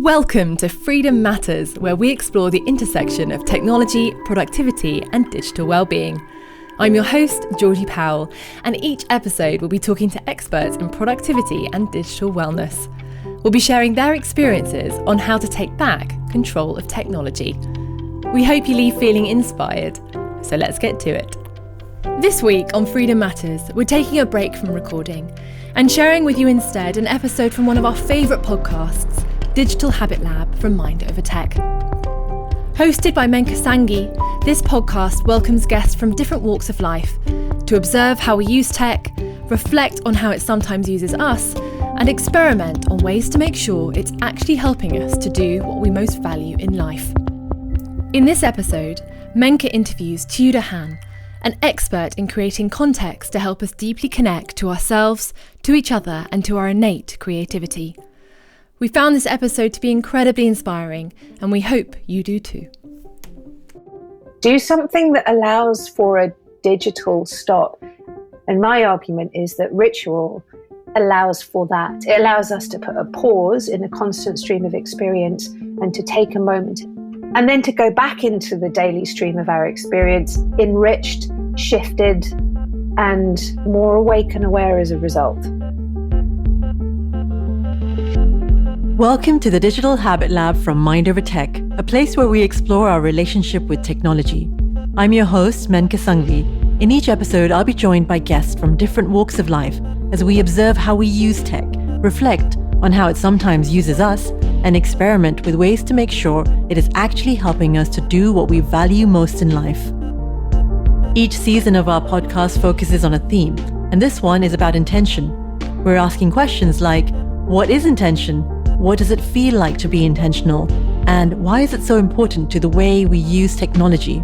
Welcome to Freedom Matters, where we explore the intersection of technology, productivity, and digital well-being. I'm your host, Georgie Powell, and each episode we'll be talking to experts in productivity and digital wellness. We'll be sharing their experiences on how to take back control of technology. We hope you leave feeling inspired, so let's get to it. This week on Freedom Matters, we're taking a break from recording and sharing with you instead an episode from one of our favourite podcasts, Digital Habit Lab from Mind Over Tech. Hosted by Menka Sanghvi, this podcast welcomes guests from different walks of life to observe how we use tech, reflect on how it sometimes uses us, and experiment on ways to make sure it's actually helping us to do what we most value in life. In this episode, Menka interviews Tiu de Haan, an expert in creating context to help us deeply connect to ourselves, to each other, and to our innate creativity. We found this episode to be incredibly inspiring, and we hope you do too. Do something that allows for a digital stop. And my argument is that ritual allows for that. It allows us to put a pause in a constant stream of experience and to take a moment and then to go back into the daily stream of our experience, enriched, shifted, and more awake and aware as a result. Welcome to the Digital Habit Lab from Mind Over Tech, a place where we explore our relationship with technology. I'm your host, Menka Sanghvi. In each episode, I'll be joined by guests from different walks of life as we observe how we use tech, reflect on how it sometimes uses us, and experiment with ways to make sure it is actually helping us to do what we value most in life. Each season of our podcast focuses on a theme, and this one is about intention. We're asking questions like, what is intention? What does it feel like to be intentional? And why is it so important to the way we use technology?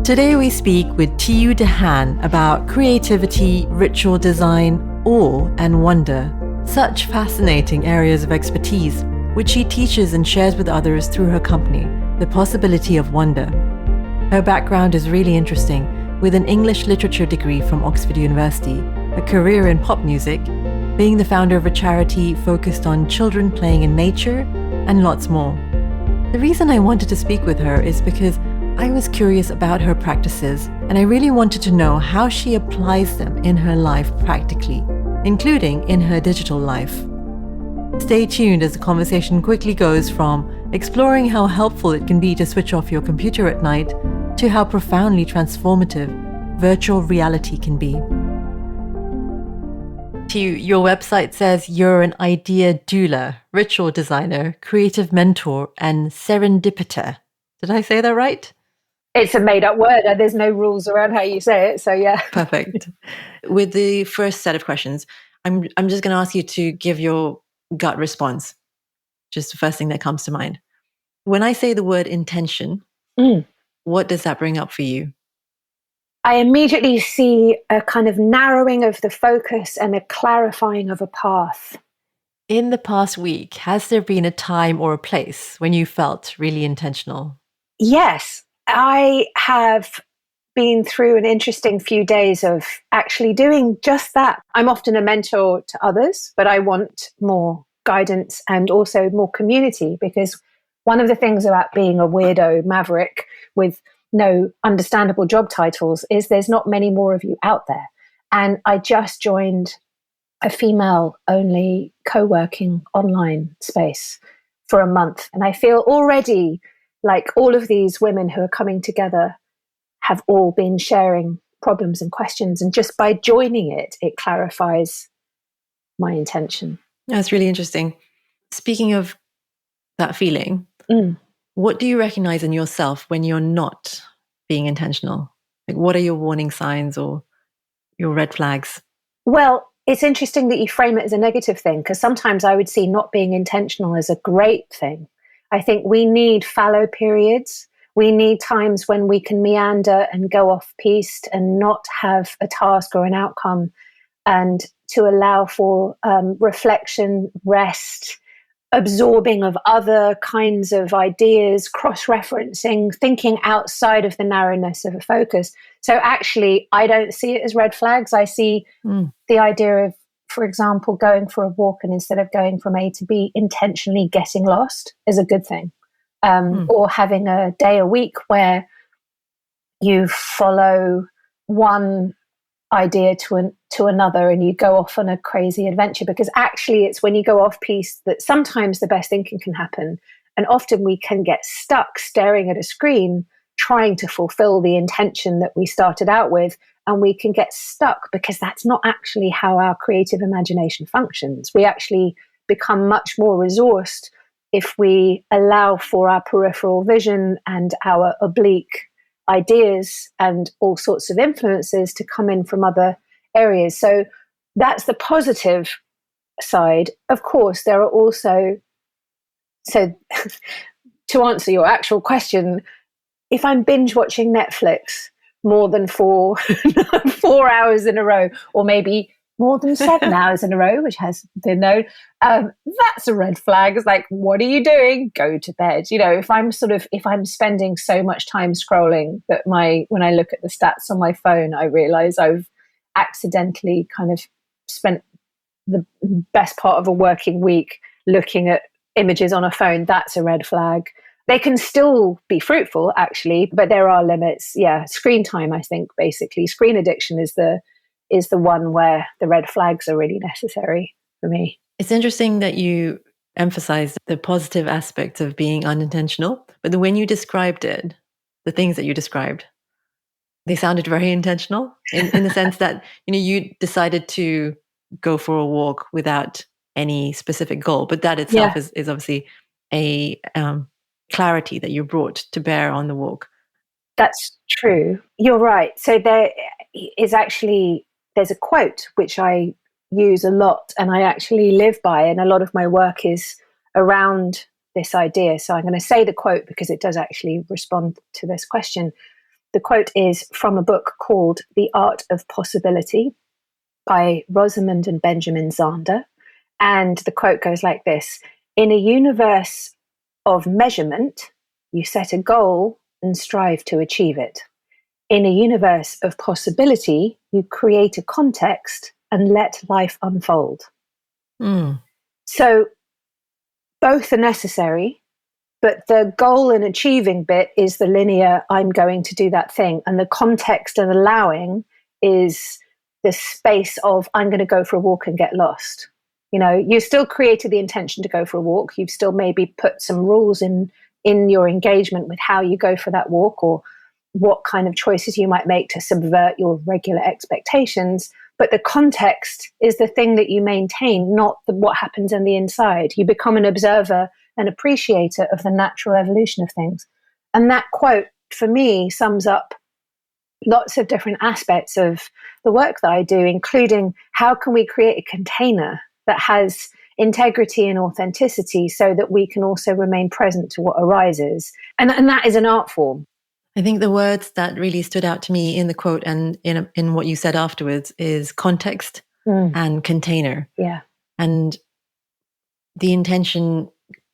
Today we speak with Tiu de Haan about creativity, ritual design, awe and wonder. Such fascinating areas of expertise, which she teaches and shares with others through her company, The Possibility of Wonder. Her background is really interesting, with an English literature degree from Oxford University, a career in pop music, being the founder of a charity focused on children playing in nature, and lots more. The reason I wanted to speak with her is because I was curious about her practices, and I really wanted to know how she applies them in her life practically, including in her digital life. Stay tuned as the conversation quickly goes from exploring how helpful it can be to switch off your computer at night to how profoundly transformative virtual reality can be. Your website says you're an idea doula, ritual designer, creative mentor, and serendipiter. Did I say that right? It's a made-up word. There's no rules around how you say it, so yeah. Perfect. With the first set of questions, I'm just going to ask you to give your gut response, just the first thing that comes to mind. When I say the word intention, what does that bring up for you? I immediately see a kind of narrowing of the focus and a clarifying of a path. In the past week, has there been a time or a place when you felt really intentional? Yes, I have been through an interesting few days of actually doing just that. I'm often a mentor to others, but I want more guidance and also more community, because one of the things about being a weirdo maverick with no understandable job titles is there's not many more of you out there. And I just joined a female-only co-working online space for a month. And I feel already like all of these women who are coming together have all been sharing problems and questions. And just by joining it, it clarifies my intention. That's really interesting. Speaking of that feeling, what do you recognize in yourself when you're not being intentional? Like, what are your warning signs or your red flags? Well, it's interesting that you frame it as a negative thing, because sometimes I would see not being intentional as a great thing. I think we need fallow periods. We need times when we can meander and go off-piste and not have a task or an outcome, and to allow for reflection, rest, absorbing of other kinds of ideas, cross-referencing, thinking outside of the narrowness of a focus. So actually, I don't see it as red flags. I see the idea of for example, going for a walk and instead of going from A to B, intentionally getting lost is a good thing. Or having a day a week where you follow one idea to another and you go off on a crazy adventure, because actually it's when you go off piece that sometimes the best thinking can happen. And often we can get stuck staring at a screen trying to fulfill the intention that we started out with, and we can get stuck because that's not actually how our creative imagination functions. We actually become much more resourced if we allow for our peripheral vision and our oblique ideas and all sorts of influences to come in from other areas. So that's the positive side. Of course, there are also, so to answer your actual question, if I'm binge watching Netflix more than 4 hours in a row, or maybe more than 7 hours in a row, which has been known, that's a red flag. It's like, what are you doing? Go to bed. You know, if I'm spending so much time scrolling that when I look at the stats on my phone, I realize I've accidentally kind of spent the best part of a working week looking at images on a phone, that's a red flag. They can still be fruitful, actually, but there are limits. Yeah, screen time, I think, basically. Screen addiction is the one where the red flags are really necessary for me. It's interesting that you emphasized the positive aspects of being unintentional, but when you described it, the things that you described, they sounded very intentional in the sense that, you know, you decided to go for a walk without any specific goal, but that itself is obviously a clarity that you brought to bear on the walk. That's true. You're right. So there's a quote which I use a lot and I actually live by, and a lot of my work is around this idea. So I'm going to say the quote because it does actually respond to this question. The quote is from a book called The Art of Possibility by Rosamund and Benjamin Zander. And the quote goes like this: in a universe of measurement, you set a goal and strive to achieve it. In a universe of possibility, you create a context and let life unfold. So both are necessary, but the goal and achieving bit is the linear, I'm going to do that thing. And the context and allowing is the space of, I'm going to go for a walk and get lost. You know, you still created the intention to go for a walk. You've still maybe put some rules in your engagement with how you go for that walk, or what kind of choices you might make to subvert your regular expectations. But the context is the thing that you maintain, not what happens on the inside. You become an observer and appreciator of the natural evolution of things. And that quote, for me, sums up lots of different aspects of the work that I do, including how can we create a container that has integrity and authenticity so that we can also remain present to what arises. And that is an art form. I think the words that really stood out to me in the quote and in what you said afterwards is context and container. Yeah. And the intention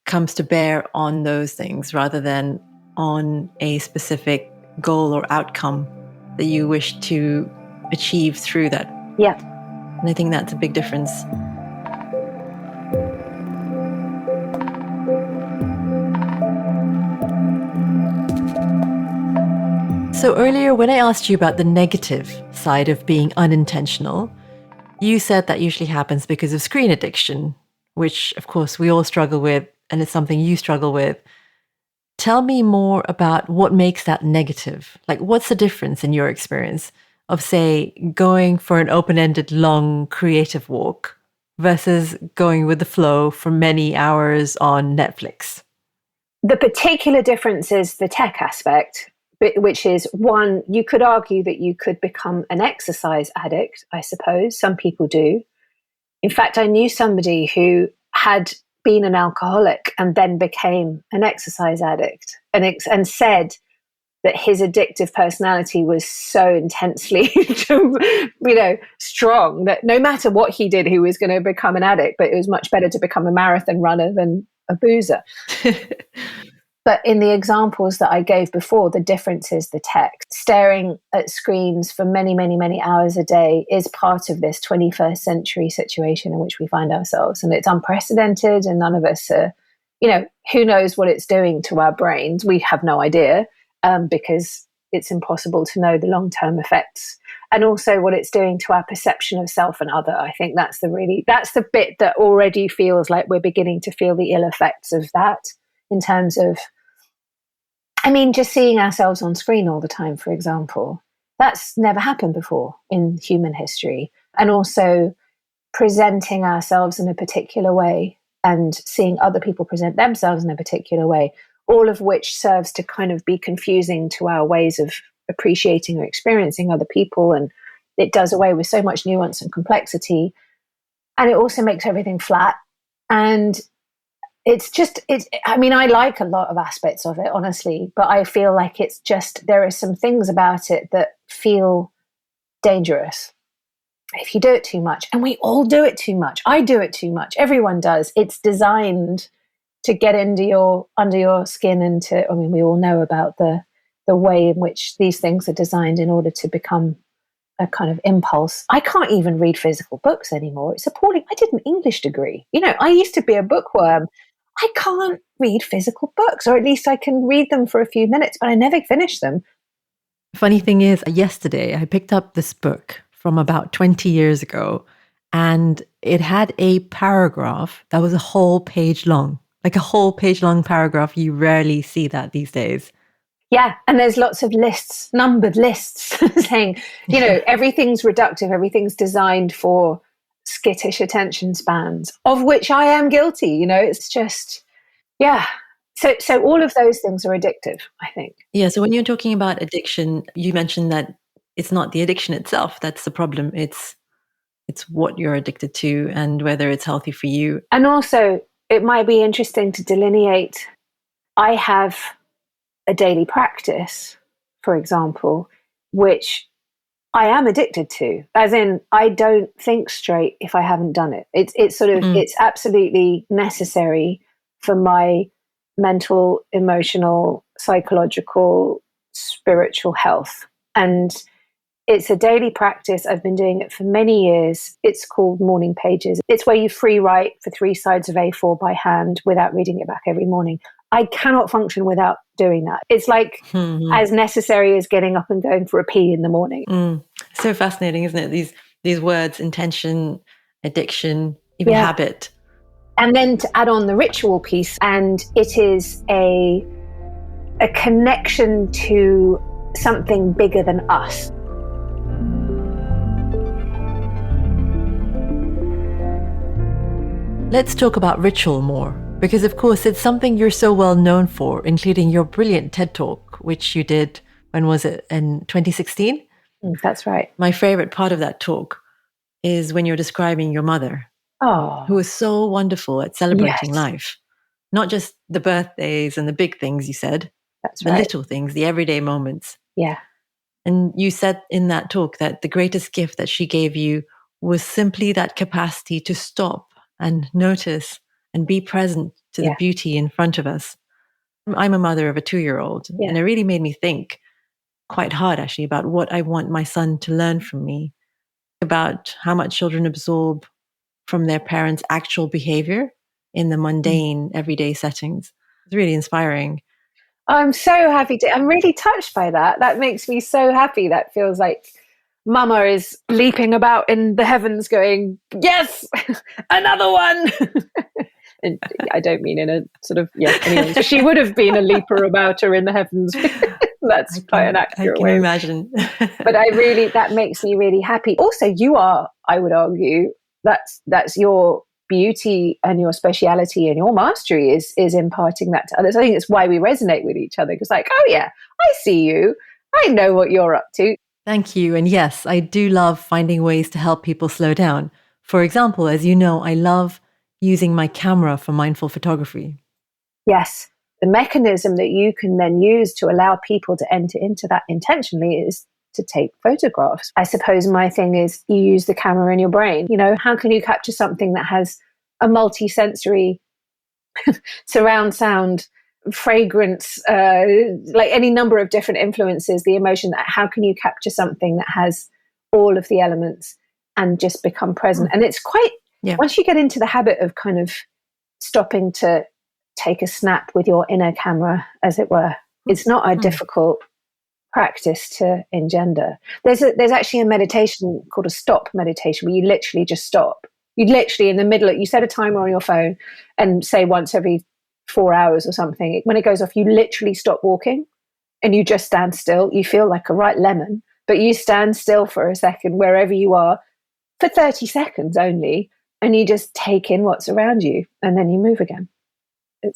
comes to bear on those things rather than on a specific goal or outcome that you wish to achieve through that. Yeah. And I think that's a big difference. So earlier, when I asked you about the negative side of being unintentional, you said that usually happens because of screen addiction, which of course we all struggle with, and it's something you struggle with. Tell me more about what makes that negative. Like, what's the difference in your experience of, say, going for an open-ended, long, creative walk versus going with the flow for many hours on Netflix? The particular difference is the tech aspect, which is one, you could argue that you could become an exercise addict, I suppose. Some people do. In fact, I knew somebody who had been an alcoholic and then became an exercise addict and said that his addictive personality was so intensely, strong that no matter what he did, he was going to become an addict, but it was much better to become a marathon runner than a boozer. But in the examples that I gave before, the difference is the text. Staring at screens for many, many, many hours a day is part of this 21st century situation in which we find ourselves. And it's unprecedented, and none of us are, who knows what it's doing to our brains? We have no idea, because it's impossible to know the long-term effects, and also what it's doing to our perception of self and other. I think that's the bit that already feels like we're beginning to feel the ill effects of that, in terms of, just seeing ourselves on screen all the time, for example. That's never happened before in human history. And also presenting ourselves in a particular way and seeing other people present themselves in a particular way, all of which serves to kind of be confusing to our ways of appreciating or experiencing other people. And it does away with so much nuance and complexity. And it also makes everything flat. And I like a lot of aspects of it, honestly, but I feel like there are some things about it that feel dangerous if you do it too much. And we all do it too much. I do it too much. Everyone does. It's designed to get under your skin, and we all know about the way in which these things are designed in order to become a kind of impulse. I can't even read physical books anymore. It's appalling. I did an English degree. I used to be a bookworm. I can't read physical books, or at least I can read them for a few minutes, but I never finish them. Funny thing is, yesterday I picked up this book from about 20 years ago, and it had a paragraph that was a whole page long, like a whole page long paragraph. You rarely see that these days. Yeah, and there's lots of lists, numbered lists, saying, everything's reductive, everything's designed for skittish attention spans, of which I am guilty. It's just, yeah. So all of those things are addictive, I think. Yeah, so when you're talking about addiction, you mentioned that it's not the addiction itself that's the problem. It's what you're addicted to and whether it's healthy for you. And also, it might be interesting to delineate. I have a daily practice, for example, which I am addicted to, as in I don't think straight if I haven't done it. It's absolutely necessary for my mental, emotional, psychological, spiritual health. And it's a daily practice. I've been doing it for many years. It's called Morning Pages. It's where you free write for 3 sides of A4 by hand without reading it back every morning. I cannot function without doing that. It's like as necessary as getting up and going for a pee in the morning. So fascinating, isn't it? These words, intention, addiction, even habit. And then to add on the ritual piece, and it is a connection to something bigger than us. Let's talk about ritual more, because of course it's something you're so well known for, including your brilliant TED Talk, which you did, when was it, in 2016? That's right. My favorite part of that talk is when you're describing your mother, who was so wonderful at celebrating life. Not just the birthdays and the big things, you said. That's the right. little things, the everyday moments. Yeah. And you said in that talk that the greatest gift that she gave you was simply that capacity to stop and notice and be present to the beauty in front of us. I'm a mother of a 2-year-old, and it really made me think quite hard, actually, about what I want my son to learn from me, about how much children absorb from their parents' actual behavior in the mundane, everyday settings. It's really inspiring. I'm so happy I'm really touched by that. That makes me so happy. That feels like Mama is leaping about in the heavens going, yes, another one. And I don't mean in a sort of, anyway, so she would have been a leaper about her in the heavens. That's quite an accurate way. I can imagine. But that makes me really happy. Also, you are, I would argue, that's your beauty and your speciality and your mastery is imparting that to others. I think it's why we resonate with each other, because like, oh yeah, I see you. I know what you're up to. Thank you. And yes, I do love finding ways to help people slow down. For example, as you know, I love using my camera for mindful photography. Yes. The mechanism that you can then use to allow people to enter into that intentionally is to take photographs. I suppose my thing is you use the camera in your brain. How can you capture something that has a multi-sensory surround sound fragrance, like any number of different influences, the emotion, that how can you capture something that has all of the elements and just become present? And it's quite, once you get into the habit of kind of stopping to take a snap with your inner camera, as it were, it's not a difficult practice to engender. There's actually a meditation called a stop meditation, where you literally just stop. You literally, in the middle, you set a timer on your phone and say once every 4 hours or something. When it goes off, you literally stop walking and you just stand still. You feel like a right lemon, but you stand still for a second wherever you are for 30 seconds only, and you just take in what's around you, and then you move again.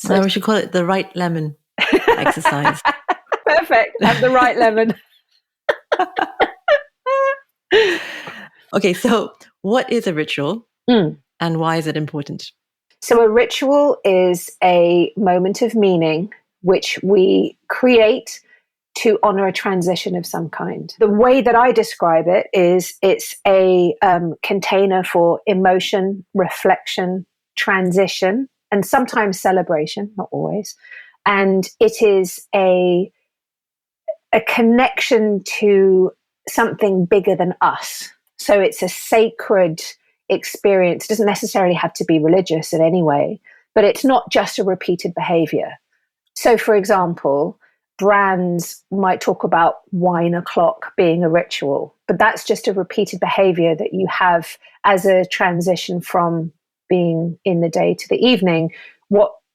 We should call it the right lemon exercise. Perfect. Have the right lemon. Okay, so what is a ritual and why is it important? So a ritual is a moment of meaning which we create to honor a transition of some kind. The way that I describe it is it's a container for emotion, reflection, transition, and sometimes celebration, not always. And it is a connection to something bigger than us. So it's a sacred experience. It doesn't necessarily have to be religious in any way, but it's not just a repeated behavior. So, for example, brands might talk about wine o'clock being a ritual, but that's just a repeated behavior that you have as a transition from being in the day to the evening.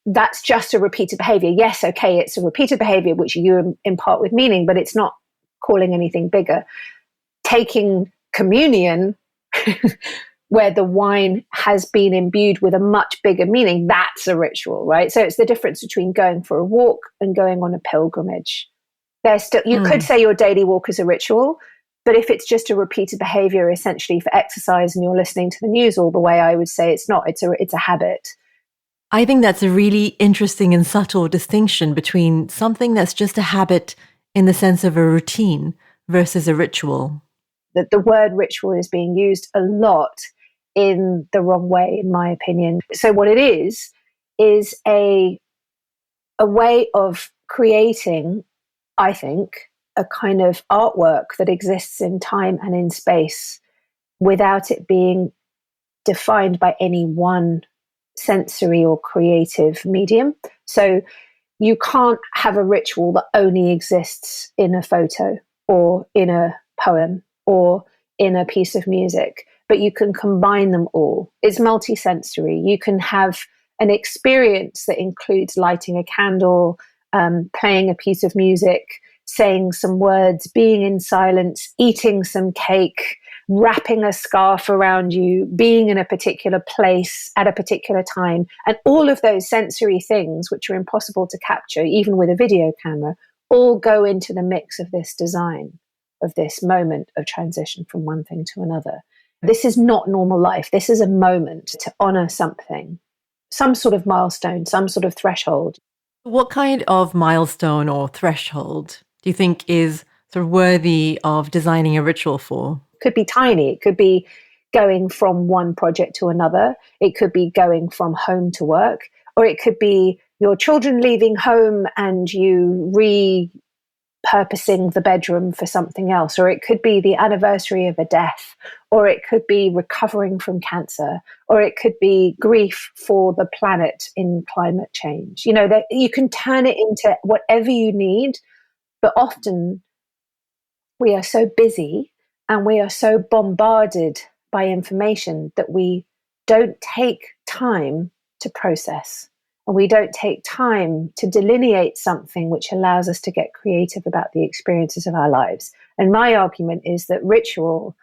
That's just a repeated behavior. Yes, okay, it's a repeated behavior which you impart with meaning, but it's not calling anything bigger. Taking communion, where the wine has been imbued with a much bigger meaning, that's a ritual, right? So it's the difference between going for a walk and going on a pilgrimage. You could say your daily walk is a ritual, but if it's just a repeated behavior essentially for exercise and you're listening to the news all the way, I would say it's not. It's a habit. I think that's a really interesting and subtle distinction between something that's just a habit in the sense of a routine versus a ritual. That the word ritual is being used a lot in the wrong way, in my opinion. So what it is a way of creating, I think, a kind of artwork that exists in time and in space without it being defined by any one sensory or creative medium. So you can't have a ritual that only exists in a photo or in a poem or in a piece of music, but you can combine them all. It's multisensory. You can have an experience that includes lighting a candle, playing a piece of music, saying some words, being in silence, eating some cake, wrapping a scarf around you, being in a particular place at a particular time. And all of those sensory things, which are impossible to capture, even with a video camera, all go into the mix of this design, of this moment of transition from one thing to another. This is not normal life. This is a moment to honor something, some sort of milestone, some sort of threshold. What kind of milestone or threshold do you think is sort of worthy of designing a ritual for? It could be tiny. It could be going from one project to another. It could be going from home to work, or it could be your children leaving home and you repurposing the bedroom for something else, or it could be the anniversary of a death, or it could be recovering from cancer, or it could be grief for the planet in climate change. You know, that you can turn it into whatever you need, but often we are so busy and we are so bombarded by information that we don't take time to process, and we don't take time to delineate something which allows us to get creative about the experiences of our lives. And my argument is that ritual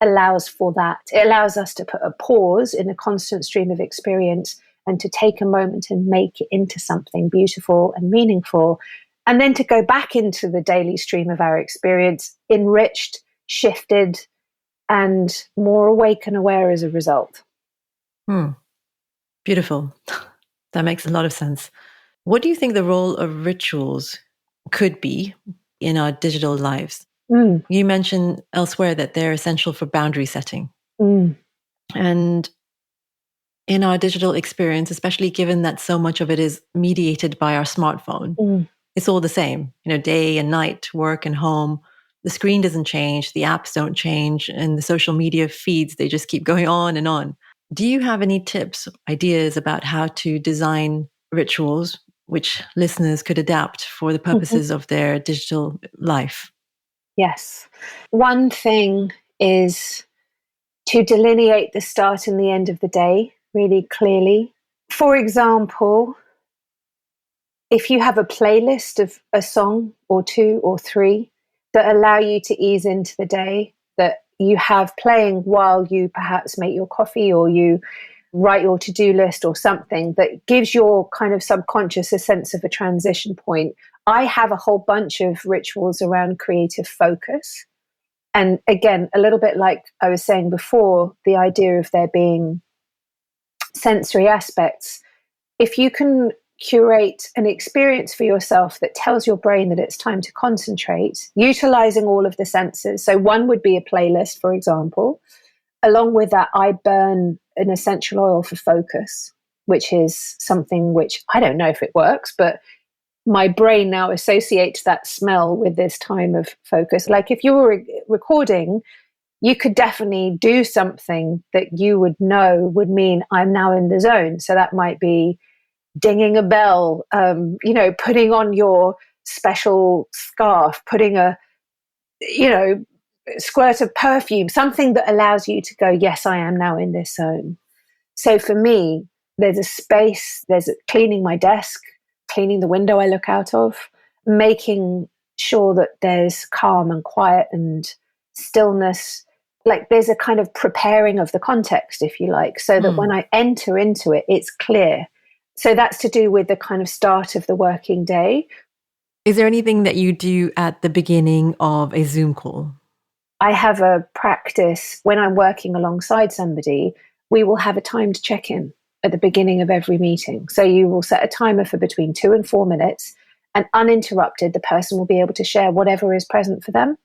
allows for that. It allows us to put a pause in a constant stream of experience and to take a moment and make it into something beautiful and meaningful, and then to go back into the daily stream of our experience, enriched, shifted, and more awake and aware as a result. Beautiful. That makes a lot of sense. What do you think the role of rituals could be in our digital lives? You mentioned elsewhere that they're essential for boundary setting. And in our digital experience, especially given that so much of it is mediated by our smartphone. It's all the same, day and night, work and home. The screen doesn't change, the apps don't change, and the social media feeds, they just keep going on and on. Do you have any tips, ideas about how to design rituals which listeners could adapt for the purposes of their digital life? Yes. One thing is to delineate the start and the end of the day really clearly. For example, if you have a playlist of a song or two or three that allow you to ease into the day, that you have playing while you perhaps make your coffee or you write your to-do list or something that gives your kind of subconscious a sense of a transition point. I have a whole bunch of rituals around creative focus. And again, a little bit like I was saying before, the idea of there being sensory aspects. If you can curate an experience for yourself that tells your brain that it's time to concentrate, utilizing all of the senses. So one would be a playlist, for example. Along with that, I burn an essential oil for focus, which is something which I don't know if it works, but my brain now associates that smell with this time of focus. Like if you were recording, you could definitely do something that you would know would mean I'm now in the zone. So that might be dinging a bell, putting on your special scarf, putting a, squirt of perfume, something that allows you to go, yes, I am now in this zone. So for me, there's a space, there's cleaning my desk, cleaning the window I look out of, making sure that there's calm and quiet and stillness. Like there's a kind of preparing of the context, if you like, so that when I enter into it, it's clear. So that's to do with the kind of start of the working day. Is there anything that you do at the beginning of a Zoom call? I have a practice when I'm working alongside somebody, we will have a timed check-in at the beginning of every meeting. So you will set a timer for between 2 and 4 minutes, and uninterrupted, the person will be able to share whatever is present for them,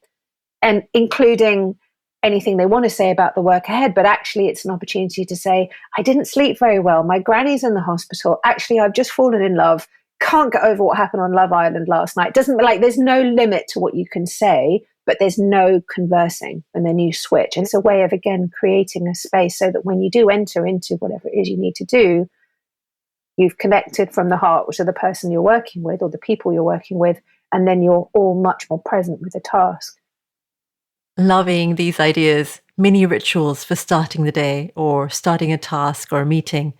and including anything they want to say about the work ahead. But actually, it's an opportunity to say, I didn't sleep very well. My granny's in the hospital. Actually, I've just fallen in love. Can't get over what happened on Love Island last night. There's no limit to what you can say, but there's no conversing, and then you switch. And it's a way of, again, creating a space so that when you do enter into whatever it is you need to do, you've connected from the heart to the person you're working with or the people you're working with, and then you're all much more present with the task. Loving these ideas, mini rituals for starting the day or starting a task or a meeting.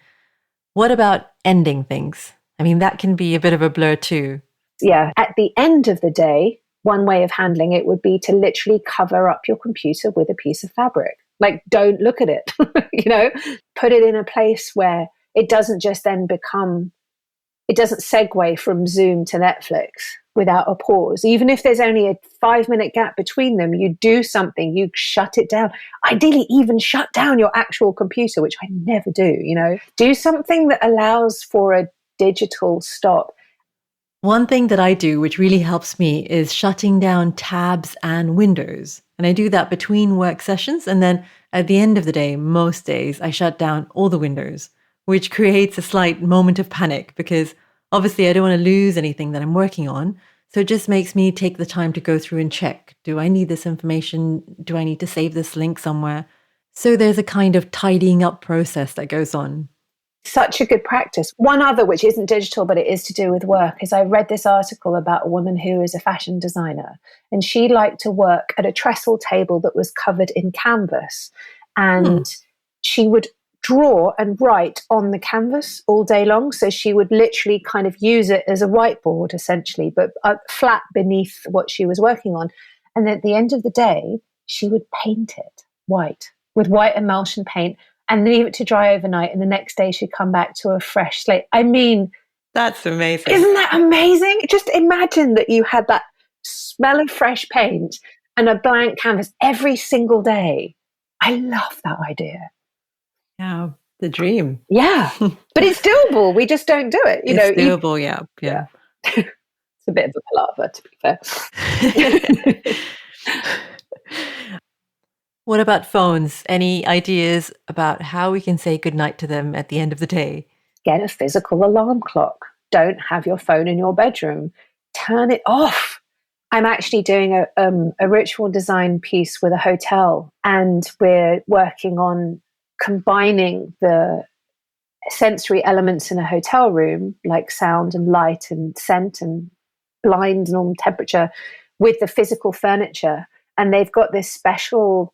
What about ending things? I mean, that can be a bit of a blur too. Yeah. At the end of the day, one way of handling it would be to literally cover up your computer with a piece of fabric. Like, don't look at it, put it in a place where it doesn't just then it doesn't segue from Zoom to Netflix without a pause. Even if there's only a 5-minute gap between them, you do something, you shut it down. Ideally, even shut down your actual computer, which I never do, Do something that allows for a digital stop. One thing that I do, which really helps me, is shutting down tabs and windows. And I do that between work sessions. And then at the end of the day, most days, I shut down all the windows, which creates a slight moment of panic because obviously I don't want to lose anything that I'm working on. So it just makes me take the time to go through and check, do I need this information? Do I need to save this link somewhere? So there's a kind of tidying up process that goes on. Such a good practice. One other, which isn't digital, but it is to do with work, is I read this article about a woman who is a fashion designer, and she liked to work at a trestle table that was covered in canvas. And she would draw and write on the canvas all day long. So she would literally kind of use it as a whiteboard, essentially, but flat beneath what she was working on. And at the end of the day, she would paint it white with white emulsion paint, and leave it to dry overnight. And the next day she'd come back to a fresh slate. I mean, that's amazing. Isn't that amazing? Just imagine that you had that smell of fresh paint and a blank canvas every single day. I love that idea. Yeah, the dream. Yeah, but it's doable. We just don't do it. It's doable, yeah. It's a bit of a palaver, to be fair. What about phones? Any ideas about how we can say goodnight to them at the end of the day? Get a physical alarm clock. Don't have your phone in your bedroom. Turn it off. I'm actually doing a ritual design piece with a hotel, and we're working on combining the sensory elements in a hotel room, like sound and light and scent and blind and temperature, with the physical furniture. And they've got this special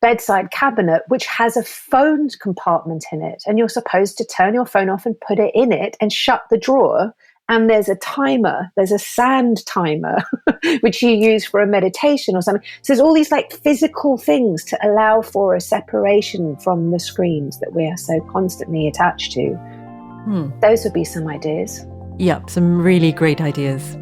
bedside cabinet which has a phone compartment in it, and you're supposed to turn your phone off and put it in it and shut the drawer, and there's a timer, there's a sand timer which you use for a meditation or something. So there's all these like physical things to allow for a separation from the screens that we are so constantly attached to. Those would be some ideas. Yep, some really great ideas.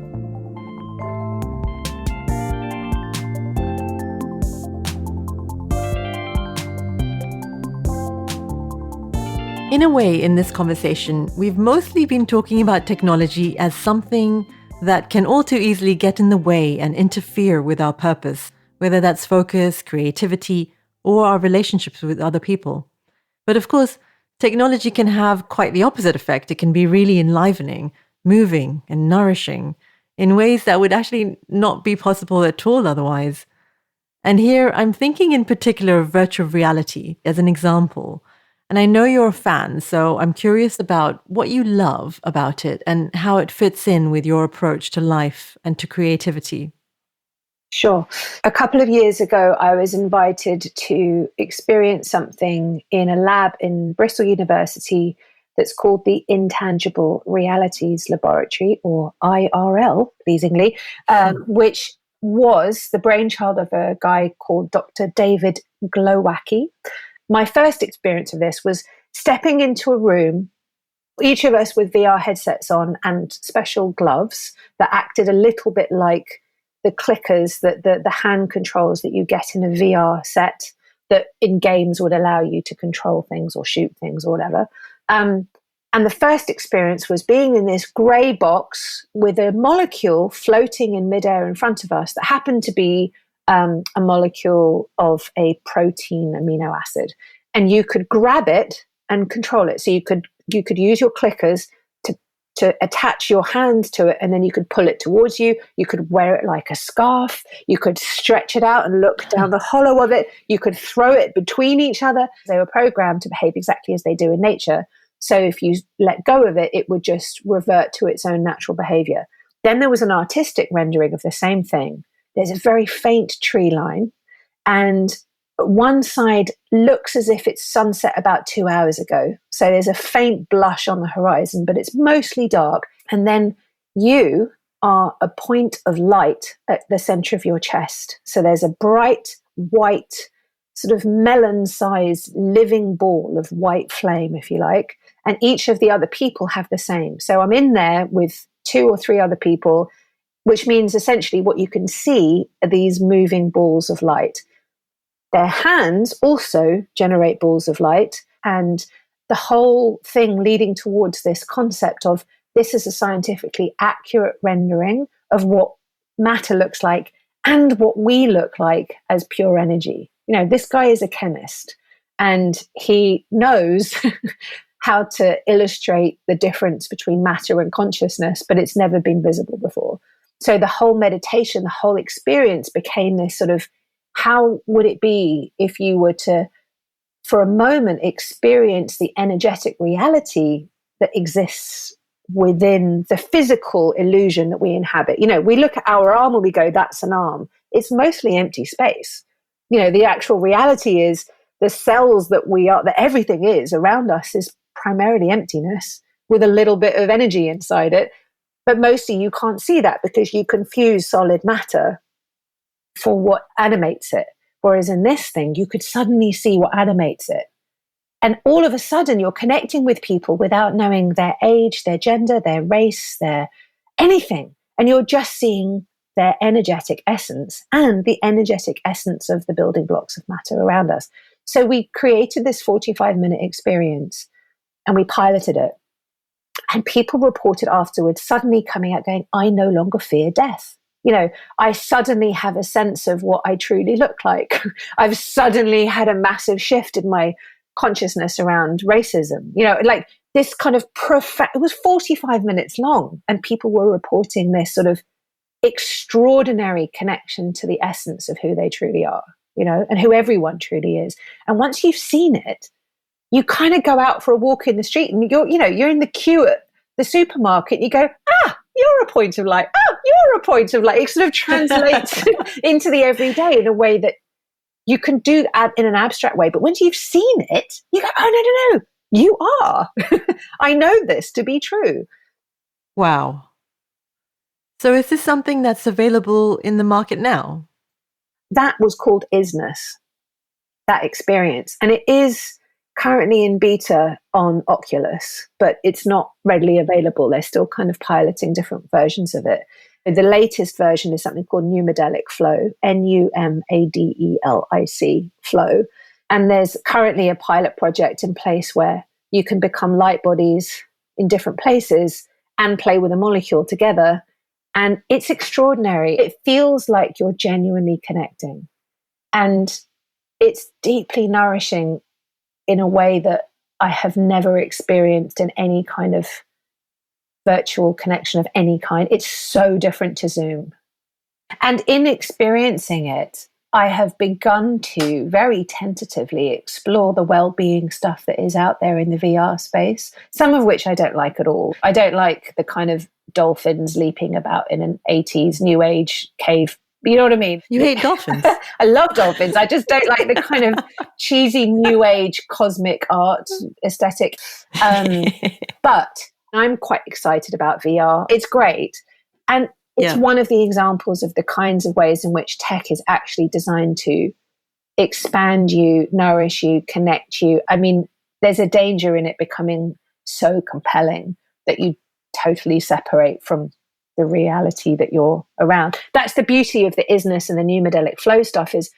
In a way, in this conversation, we've mostly been talking about technology as something that can all too easily get in the way and interfere with our purpose, whether that's focus, creativity, or our relationships with other people. But of course, technology can have quite the opposite effect. It can be really enlivening, moving, and nourishing in ways that would actually not be possible at all otherwise. And here, I'm thinking in particular of virtual reality as an example. And I know you're a fan, so I'm curious about what you love about it and how it fits in with your approach to life and to creativity. Sure. A couple of years ago, I was invited to experience something in a lab in Bristol University that's called the Intangible Realities Laboratory, or IRL, pleasingly, which was the brainchild of a guy called Dr. David Glowacki. My first experience of this was stepping into a room, each of us with VR headsets on and special gloves that acted a little bit like the clickers, that the hand controls that you get in a VR set that in games would allow you to control things or shoot things or whatever. And the first experience was being in this grey box with a molecule floating in midair in front of us that happened to be a molecule of a protein amino acid, and you could grab it and control it. So you could use your clickers to attach your hand to it, and then you could pull it towards you. You could wear it like a scarf. You could stretch it out and look down the hollow of it. You could throw it between each other. They were programmed to behave exactly as they do in nature. So if you let go of it, it would just revert to its own natural behavior. Then there was an artistic rendering of the same thing. There's a very faint tree line, and one side looks as if it's sunset about 2 hours ago. So there's a faint blush on the horizon, but it's mostly dark. And then you are a point of light at the center of your chest. So there's a bright white, sort of melon-sized living ball of white flame, if you like. And each of the other people have the same. So I'm in there with 2 or 3 other people, which means essentially what you can see are these moving balls of light. Their hands also generate balls of light, and the whole thing leading towards this concept of this is a scientifically accurate rendering of what matter looks like and what we look like as pure energy. You know, this guy is a chemist, and he knows how to illustrate the difference between matter and consciousness, but it's never been visible before. So the whole meditation, the whole experience became this sort of, how would it be if you were to, for a moment, experience the energetic reality that exists within the physical illusion that we inhabit? You know, we look at our arm and we go, that's an arm. It's mostly empty space. You know, the actual reality is the cells that we are, that everything is around us is primarily emptiness with a little bit of energy inside it. But mostly you can't see that because you confuse solid matter for what animates it. Whereas in this thing, you could suddenly see what animates it. And all of a sudden, you're connecting with people without knowing their age, their gender, their race, their anything. And you're just seeing their energetic essence and the energetic essence of the building blocks of matter around us. So we created this 45-minute experience and we piloted it. And people reported afterwards suddenly coming out going, I no longer fear death. I suddenly have a sense of what I truly look like. I've suddenly had a massive shift in my consciousness around racism. Like this kind of profound, it was 45 minutes long, and people were reporting this sort of extraordinary connection to the essence of who they truly are, and who everyone truly is. And once you've seen it, you kind of go out for a walk in the street and you're in the queue at the supermarket and you go, you're a point of light. You're a point of light. It sort of translates into the everyday in a way that you can do in an abstract way. But once you've seen it, you go, oh, no, you are. I know this to be true. Wow. So is this something that's available in the market now? That was called isness, that experience. And it is currently in beta on Oculus, but it's not readily available. They're still kind of piloting different versions of it. The latest version is something called Numadelic Flow, Numadelic Flow. And there's currently a pilot project in place where you can become light bodies in different places and play with a molecule together. And it's extraordinary. It feels like you're genuinely connecting. And it's deeply nourishing in a way that I have never experienced in any kind of virtual connection of any kind. It's so different to Zoom. And in experiencing it, I have begun to very tentatively explore the well-being stuff that is out there in the VR space, some of which I don't like at all. I don't like the kind of dolphins leaping about in an 80s new age cave. You know what I mean? You hate dolphins. I love dolphins. I just don't like the kind of cheesy new age cosmic art aesthetic. But I'm quite excited about VR. It's great. And it's one of the examples of the kinds of ways in which tech is actually designed to expand you, nourish you, connect you. I mean, there's a danger in it becoming so compelling that you totally separate from the reality that you're around. That's the beauty of the isness and the Numadelic Flow stuff, is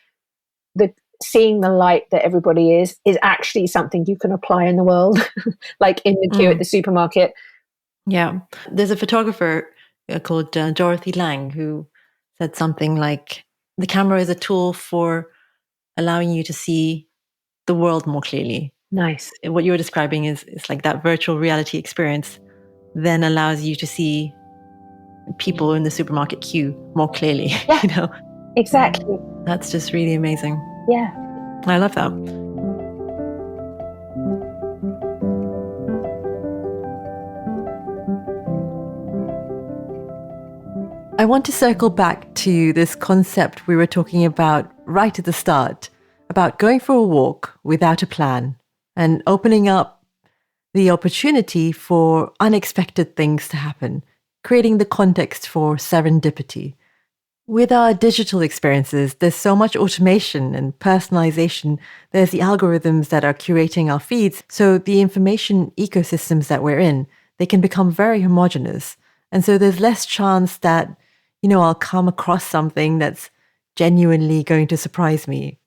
the seeing the light that everybody is actually something you can apply in the world, like in the queue at the supermarket. Yeah. There's a photographer called Dorothy Lang, who said something like, the camera is a tool for allowing you to see the world more clearly. Nice. What you're describing is like that virtual reality experience then allows you to see people in the supermarket queue more clearly. Yeah, exactly. That's just really amazing. Yeah. I love that. I want to circle back to this concept we were talking about right at the start, about going for a walk without a plan and opening up the opportunity for unexpected things to happen, creating the context for serendipity. With our digital experiences, there's so much automation and personalization. There's the algorithms that are curating our feeds. So the information ecosystems that we're in, they can become very homogenous. And so there's less chance that I'll come across something that's genuinely going to surprise me.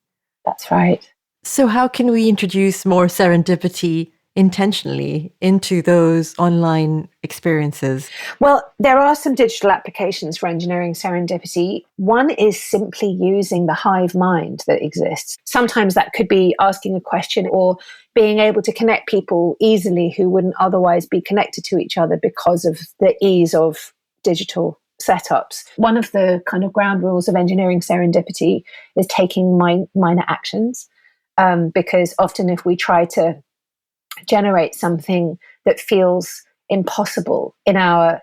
That's right. So how can we introduce more serendipity intentionally into those online experiences? Well, there are some digital applications for engineering serendipity. One is simply using the hive mind that exists. Sometimes that could be asking a question or being able to connect people easily who wouldn't otherwise be connected to each other because of the ease of digital setups. One of the kind of ground rules of engineering serendipity is taking minor actions, because often if we try to generate something that feels impossible in our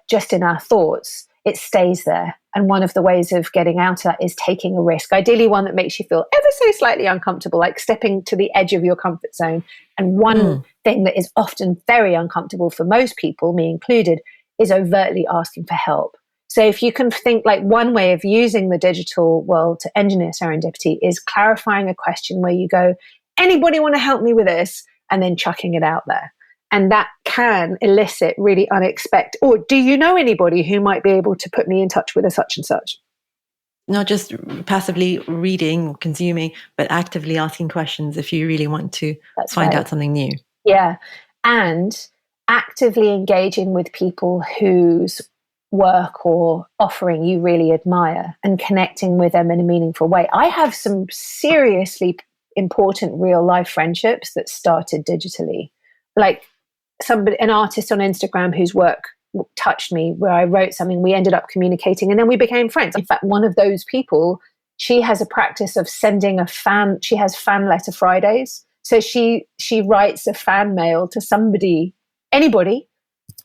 thoughts, it stays there. And one of the ways of getting out of that is taking a risk, ideally one that makes you feel ever so slightly uncomfortable, like stepping to the edge of your comfort zone. And one thing that is often very uncomfortable for most people, me included, is overtly asking for help. So if you can think, like, one way of using the digital world to engineer serendipity is clarifying a question where you go, anybody want to help me with this? And then chucking it out there. And that can elicit really unexpected, or do you know anybody who might be able to put me in touch with a such and such? Not just passively reading or consuming, but actively asking questions if you really want to find out something new. Yeah. And actively engaging with people whose work or offering you really admire and connecting with them in a meaningful way. I have some seriously important real life friendships that started digitally. Like an artist on Instagram whose work touched me, where I wrote something, we ended up communicating and then we became friends. In fact, one of those people, she has a practice of sending she has fan letter Fridays. So she writes a fan mail to anybody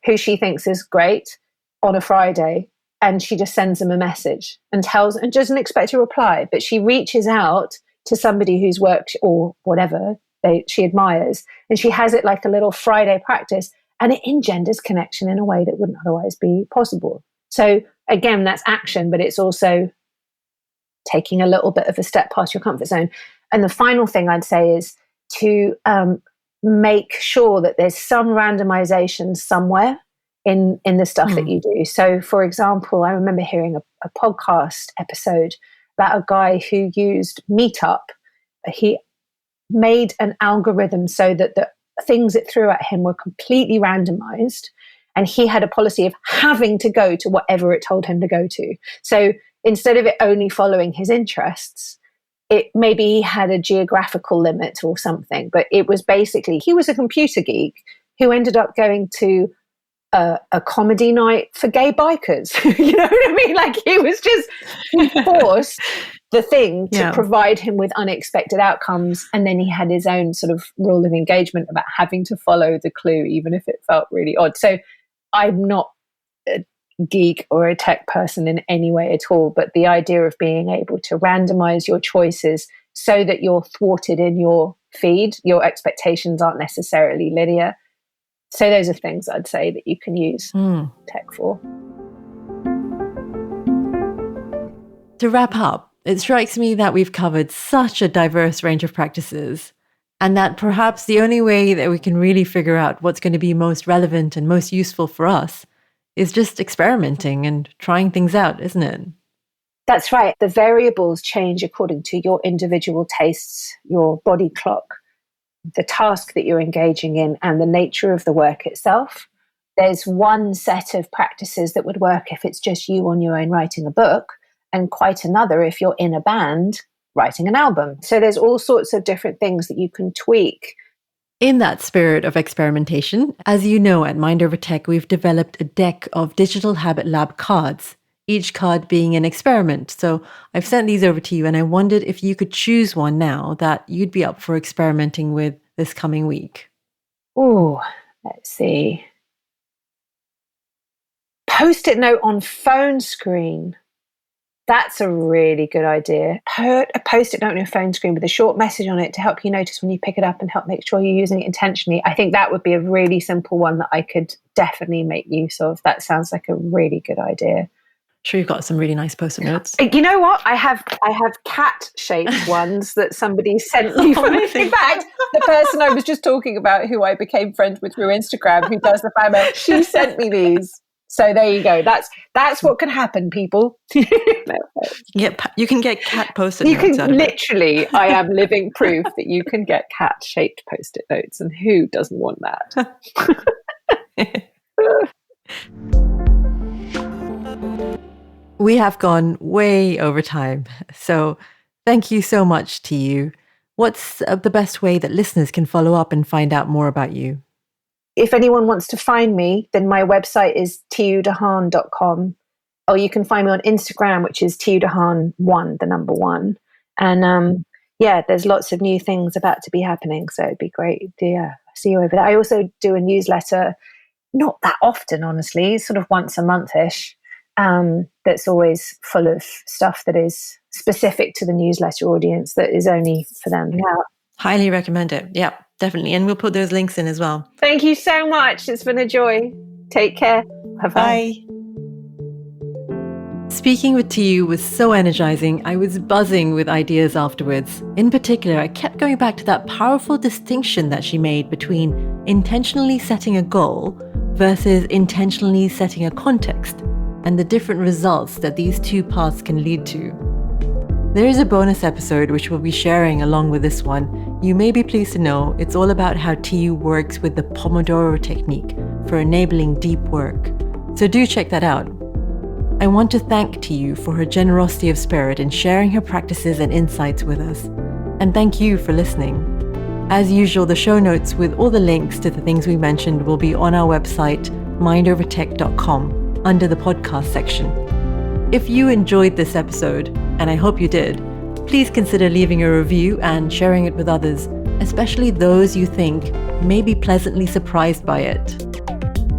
who she thinks is great on a Friday, and she just sends them a message and doesn't expect a reply, but she reaches out to somebody whose work or whatever she admires, and she has it like a little Friday practice, and it engenders connection in a way that wouldn't otherwise be possible. So again, that's action, but it's also taking a little bit of a step past your comfort zone. And the final thing I'd say is to make sure that there's some randomization somewhere in the stuff that you do. So for example, I remember hearing a podcast episode about a guy who used Meetup. He made an algorithm so that the things it threw at him were completely randomized, and he had a policy of having to go to whatever it told him to go to. So instead of it only following his interests, maybe he had a geographical limit or something, but it was basically, he was a computer geek who ended up going to a comedy night for gay bikers. You know what I mean? Like he forced the thing to provide him with unexpected outcomes. And then he had his own sort of rule of engagement about having to follow the clue, even if it felt really odd. So I'm not a geek or a tech person in any way at all, but the idea of being able to randomize your choices so that you're thwarted in your feed, your expectations aren't necessarily linear. So those are things I'd say that you can use tech for. To wrap up, it strikes me that we've covered such a diverse range of practices, and that perhaps the only way that we can really figure out what's going to be most relevant and most useful for us is just experimenting and trying things out, isn't it? That's right. The variables change according to your individual tastes, your body clock, the task that you're engaging in, and the nature of the work itself. There's one set of practices that would work if it's just you on your own writing a book, and quite another if you're in a band writing an album. So there's all sorts of different things that you can tweak. In that spirit of experimentation, as you know, at Mind Over Tech, we've developed a deck of Digital Habit Lab cards, each card being an experiment. So I've sent these over to you, and I wondered if you could choose one now that you'd be up for experimenting with this coming week. Oh, let's see. Post-it note on phone screen. That's a really good idea. Put a Post-it note on your phone screen with a short message on it to help you notice when you pick it up and help make sure you're using it intentionally. I think that would be a really simple one that I could definitely make use of. That sounds like a really good idea. Sure, you've got some really nice Post-it notes. You know what? I have cat-shaped ones that somebody sent me. In fact, the person I was just talking about, who I became friends with through Instagram, who does the fan mail, she sent me these. So there you go. That's what can happen, people. Yep, you can get cat Post-it notes. You can literally. I am living proof that you can get cat-shaped Post-it notes, and who doesn't want that? We have gone way over time, so thank you so much to you. What's the best way that listeners can follow up and find out more about you? If anyone wants to find me, then my website is tiudehaan.com, or you can find me on Instagram, which is Tiu de Haan 1, the number 1. And there's lots of new things about to be happening, so it'd be great to see you over there. I also do a newsletter, not that often, honestly, sort of once a month-ish. That's always full of stuff that is specific to the newsletter audience, that is only for them. Yeah. Highly recommend it. Yeah, definitely. And we'll put those links in as well. Thank you so much. It's been a joy. Take care. Bye-bye. Speaking with Tiu was so energizing. I was buzzing with ideas afterwards. In particular, I kept going back to that powerful distinction that she made between intentionally setting a goal versus intentionally setting a context, and the different results that these two paths can lead to. There is a bonus episode which we'll be sharing along with this one. You may be pleased to know it's all about how Tiu works with the Pomodoro technique for enabling deep work. So do check that out. I want to thank Tiu for her generosity of spirit in sharing her practices and insights with us. And thank you for listening. As usual, the show notes with all the links to the things we mentioned will be on our website, mindovertech.com, under the podcast section. If you enjoyed this episode, and I hope you did, please consider leaving a review and sharing it with others, especially those you think may be pleasantly surprised by it.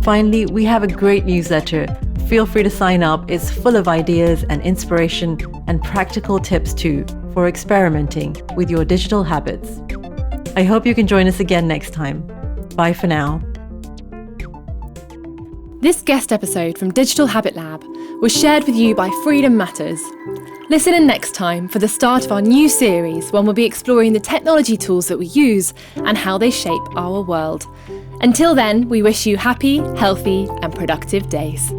Finally, we have a great newsletter. Feel free to sign up. It's full of ideas and inspiration and practical tips too for experimenting with your digital habits. I hope you can join us again next time. Bye for now. This guest episode from Digital Habit Lab was shared with you by Freedom Matters. Listen in next time for the start of our new series, when we'll be exploring the technology tools that we use and how they shape our world. Until then, we wish you happy, healthy, and productive days.